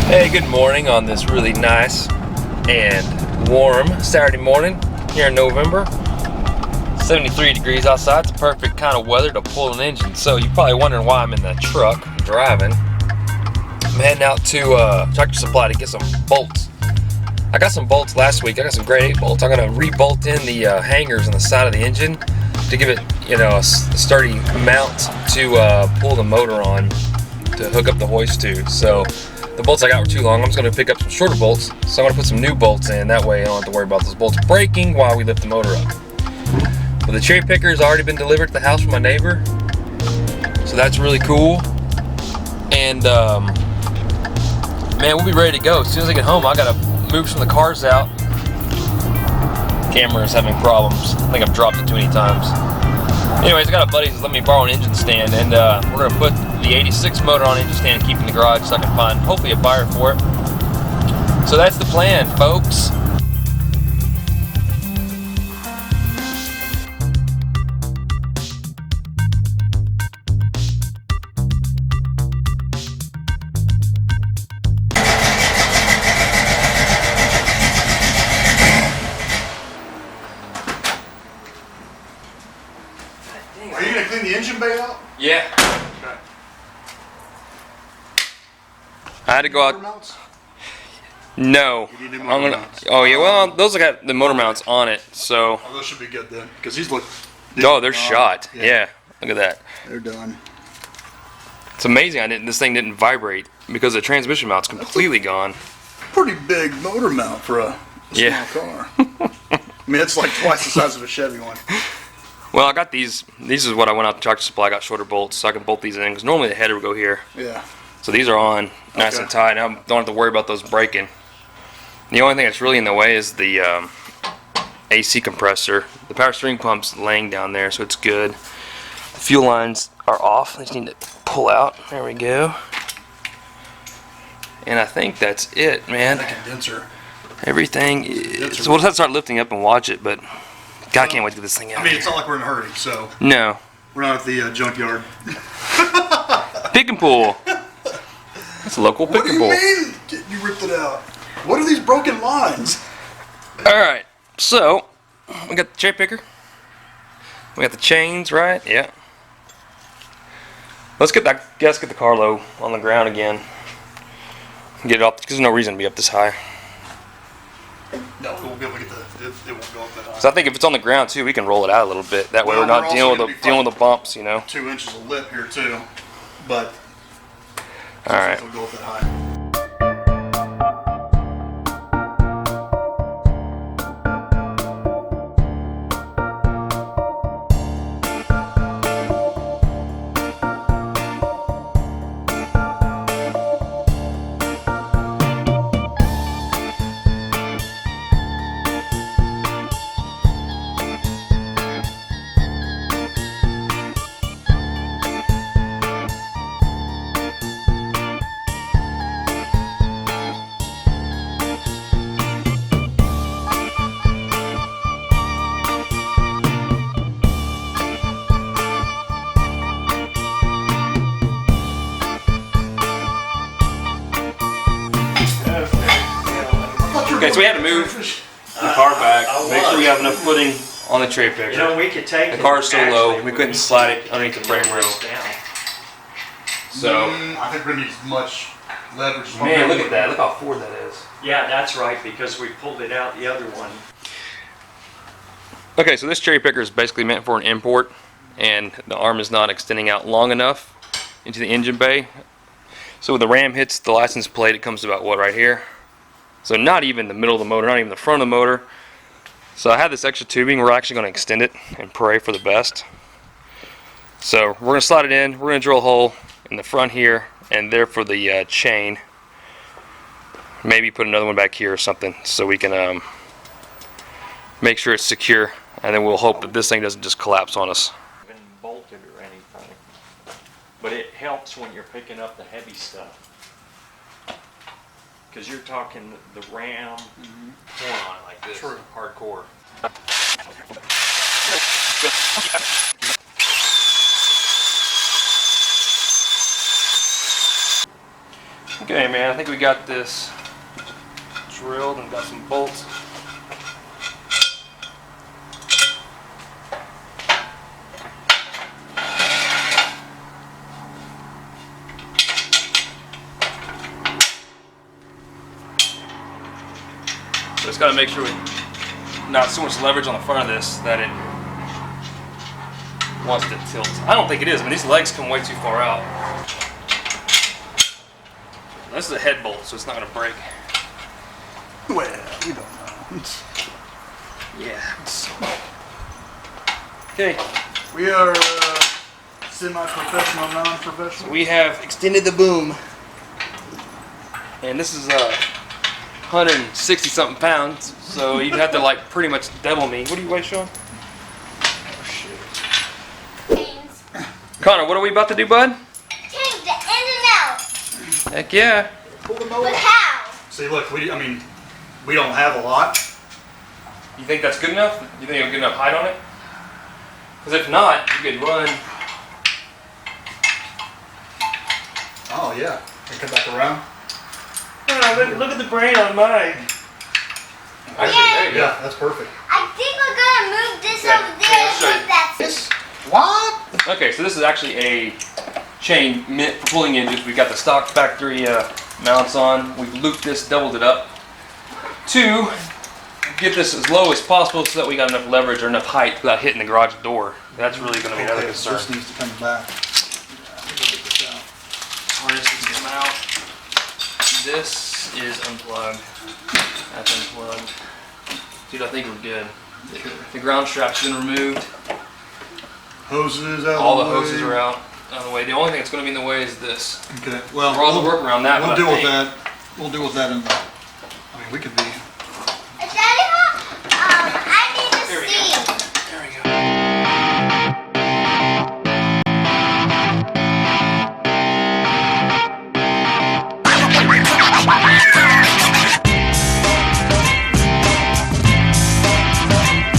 Hey, good morning on this really nice and warm Saturday morning here in November. 73 degrees outside. It's perfect kind of weather to pull an engine. So you're probably wondering why I'm in the truck driving. I'm heading out to Tractor Supply to get some bolts. I got some bolts last week. I got some grade 8 bolts. I'm going to re-bolt in the hangers on the side of the engine to give it, a sturdy mount to pull the motor on to hook up the hoist to. So the bolts I got were too long. I'm just going to pick up some shorter bolts. So I'm going to put some new bolts in. That way I don't have to worry about those bolts breaking while we lift the motor up. Well, the cherry picker has already been delivered to the house from my neighbor. So that's really cool. And man, we'll be ready to go. As soon as I get home, I got to move some of the cars out. Camera is having problems. I think I've dropped it too many times. Anyways, I got a buddy who's let me borrow an engine stand, and we're going to put the 86 motor on engine stand and keep it in the garage so I can find, hopefully, a buyer for it. So that's the plan, folks. Are you going to clean the engine bay out? Yeah. Okay. I had to go out. Mounts? No. You need new I'm motor gonna. mounts. Oh yeah. Well, those got the motor mounts on it, so. Oh, those should be good then, because he's looking. Oh, they're shot. Yeah. Look at that. They're done. It's amazing. This thing didn't vibrate because the transmission mount's completely gone. Pretty big motor mount for a small car. I mean, it's like twice the size of a Chevy one. Well, I got these. These is what I went out to Tractor Supply. I got shorter bolts, so I can bolt these in. Because normally the header would go here. Yeah. So these are on, nice Okay. and tight. Now I don't have to worry about those breaking. The only thing that's really in the way is the AC compressor. The power steering pump's laying down there, so it's good. The fuel lines are off. I just need to pull out. There we go. And I think that's it, man. That condenser. Everything is. So we'll have to start lifting up and watch it, but God, I can't wait to get this thing out. I mean, it's not like we're in a hurry, so No. we're not at the junkyard. Pick and pull. It's a local pick What do and you pull. mean you ripped it out? What are these broken lines? Alright, so we got the cherry picker. We got the chains, right? Yeah. Let's get that. Get the car low on the ground again. Get it up because there's no reason to be up this high. No, we won't be able to get it won't go up that high. So I think if it's on the ground too, we can roll it out a little bit. That way Well, we're not we're also dealing gonna with be dealing with the bumps, 2 inches of lip here too, but All right. it'll go up that high. Okay, so we had to move the car back. Make sure we have enough footing on the cherry picker. We could take The car's so low, we couldn't slide it underneath the frame rail. So, I think we're gonna need as much leverage. man, look at that. Look how forward that is. Yeah, that's right, because we pulled it out the other one. Okay, so this cherry picker is basically meant for an import, and the arm is not extending out long enough into the engine bay. So when the ram hits the license plate, it comes about what, right here? So not even the middle of the motor, not even the front of the motor. So I have this extra tubing. We're actually going to extend it and pray for the best. So we're going to slide it in. We're going to drill a hole in the front here and there for the chain. Maybe put another one back here or something so we can make sure it's secure. And then we'll hope that this thing doesn't just collapse on us. Been bolted or anything. But it helps when you're picking up the heavy stuff. Because you're talking the ram Pouring on it like this. True. Hardcore. Okay, Okay, man, I think we got this drilled and got some bolts. So just got to make sure we not so much leverage on the front of this that it wants to tilt. I don't think it is. I mean, these legs come way too far out. This is a head bolt, so it's not going to break. Well, you don't know. Yeah. Okay. We are semi-professional, non-professional. We have extended the boom, and this is 160 something pounds, so you'd have to like pretty much double me. What do you weigh, Sean? Oh shit. Connor, what are we about to do, bud? Change the in and out. Heck yeah. But how? See, look, we don't have a lot. You think that's good enough? You think you have good enough height on it? Because if not, you could run. Oh yeah. Can I come back around? Oh, look at the brain on mine. Actually, there you go. Yeah, that's perfect. I think we're gonna move this Okay, over there and show you. put that. This? What? Okay, so this is actually a chain meant for pulling engines. We've got the stock factory mounts on. We've looped this, doubled it up to get this as low as possible so that we got enough leverage or enough height without hitting the garage door. That's really going to be another concern. This needs to come back. Harness needs to come out. This is unplugged. That's unplugged. Dude, I think we're good. The ground strap's been removed. Hoses out. All the of the way. hoses are out of the way. The only thing that's going to be in the way is this. Okay. Well, We're all to work around that. We'll but deal I with think- that. We'll deal with that in. I mean, we could be. Daddy, I need to There we see. go. There we go.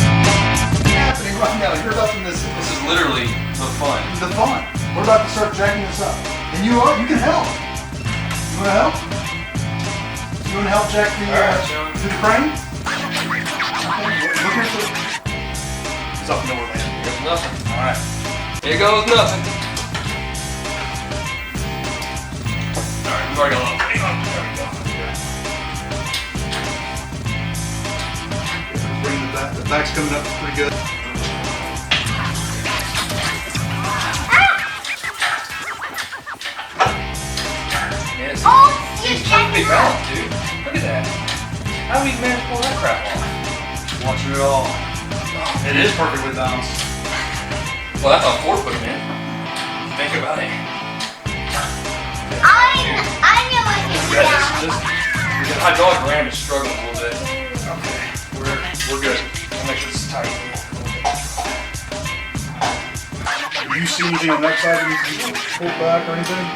Happening right now. You're about to miss it. This is literally the fun. The fun. We're about to start jacking this up, and you can help. You want to help? You want to help jack the Sean. to the crane? Look here. It's up nowhere, man. Here's nothing. All right. Here goes nothing. Alright, we've already got a little weight on. There we go. Bring the back. The back's coming up pretty good. Man, it's Oh, you're perfectly jacking up. balanced, dude. Look at that. How do we manage to pull that crap off? Watching it all. It is perfectly balanced. Well, that's on 4-foot, man. Think about it. I know what to do now. This hydraulic ram is struggling a little bit. Okay. We're good. I'll make sure this is tight. Do you see anything on that side that needs to be pulled back or anything?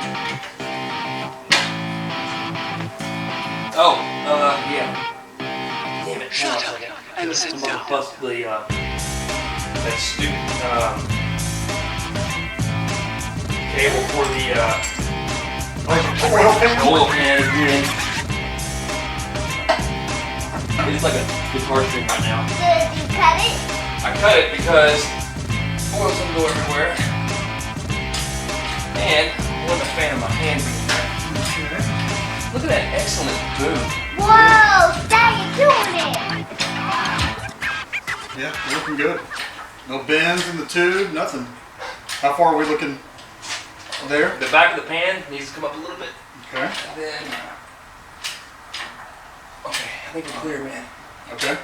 Oh, yeah. Damn it. Shut up and sit down. Bust the, that stupid, cable for the, Oil pan? oil can again. It's like a guitar string right now. Did you cut it? I cut it because oil's gonna go everywhere. And I wasn't a fan of my hand being there. Look at that excellent boom. Whoa, Dad, you're doing it. Yeah, we're looking good. No bends in the tube, nothing. How far are we looking there? The back of the pan needs to come up a little bit. Okay. And then, okay, I think we're clear, man. Okay.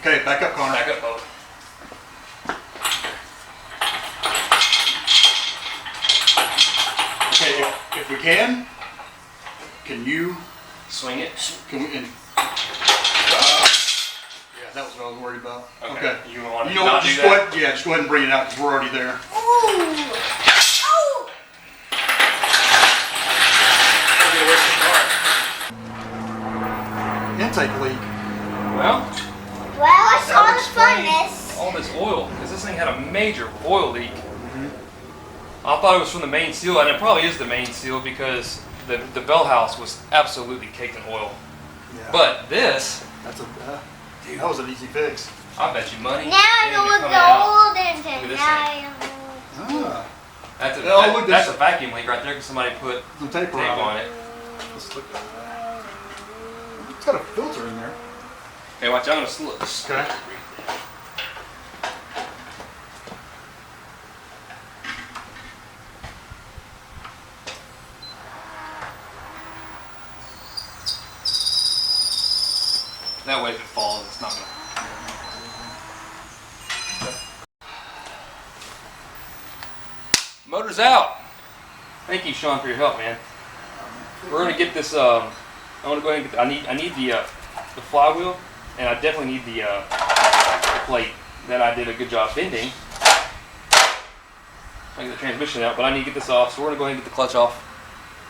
Okay, back up, Connor. Back up, boat. Okay, if we can you, Swing it. can we, yeah, that was what I was worried about. Okay. You want to You know not what, do just that? go ahead, yeah, just go ahead and bring it out because we're already there. Ooh. Oh. Intake leak. Well, Well, I saw That the explains funness. all this oil, because this thing had a major oil leak. I thought it was from the main seal, and it probably is the main seal because the bell house was absolutely caked in oil. Yeah. But this, That's a dude, that was an easy fix. I bet you money. Now I know what the old engine. Look at this Now I know. Ah, That's a, Oh, look, that's this- a vacuum leak right there because somebody put some tape tape around on it. it. Let's look at that. It's got a filter in there. Hey, watch, I'm gonna slip. Okay. That way if it falls, it's not gonna. Motor's out. Thank you, Sean, for your help, man. We're gonna get this. I want to go ahead and get. I need the flywheel, and I definitely need the plate that I did a good job bending. I get the transmission out, but I need to get this off. So we're gonna go ahead and get the clutch off,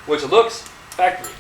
which looks factory.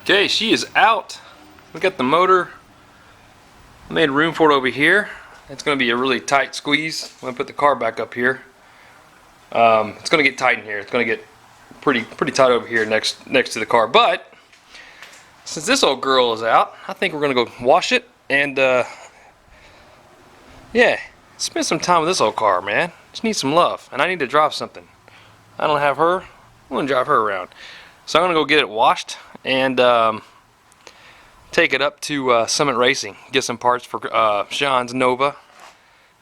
Okay, she is out. We got the motor. I made room for it over here. It's going to be a really tight squeeze. I'm going to put the car back up here. It's going to get tight in here. It's going to get pretty tight over here next to the car. But since this old girl is out, I think we're going to go wash it and yeah, spend some time with this old car, man. Just need some love, and I need to drive something. I don't have her. I'm going to drive her around. So I'm going to go get it washed and take it up to Summit Racing. Get some parts for Sean's Nova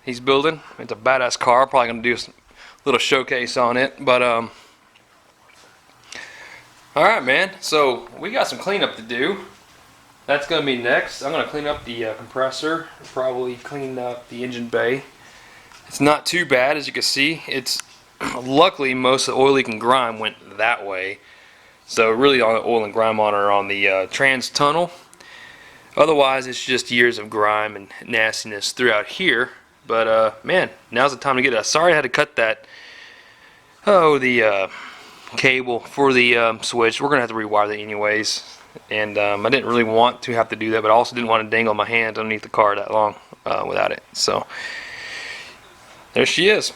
he's building. It's a badass car. Probably going to do a little showcase on it. But alright, man. So we got some cleanup to do. That's going to be next. I'm going to clean up the compressor. Probably clean up the engine bay. It's not too bad, as you can see. It's luckily most of the oil leak and grime went that way. So really all the oil and grime are on the trans tunnel. Otherwise it's just years of grime and nastiness throughout here. But man, now's the time to get it. Sorry I had to cut that the cable for the switch. We're gonna have to rewire that anyways. And I didn't really want to have to do that, but I also didn't want to dangle my hands underneath the car that long without it. So there she is.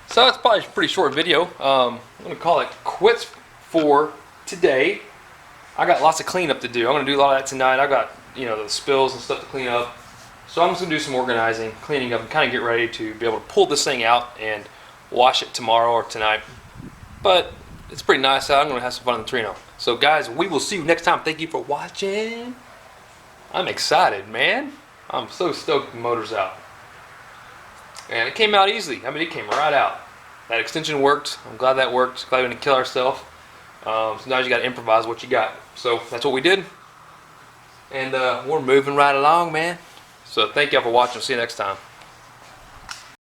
So that's probably a pretty short video. I'm going to call it quits for today. I got lots of cleanup to do. I'm going to do a lot of that tonight. I got, you know, the spills and stuff to clean up. So I'm just going to do some organizing, cleaning up, and kind of get ready to be able to pull this thing out and wash it tomorrow or tonight. But it's pretty nice out. I'm going to have some fun in the Trino. So guys, we will see you next time. Thank you for watching. I'm excited, man. I'm so stoked the motor's out. And it came out easily. I mean, it came right out. That extension worked. I'm glad that worked. Glad we didn't kill ourselves. So now you got to improvise what you got. So that's what we did. And we're moving right along, man. So thank y'all for watching. See you next time.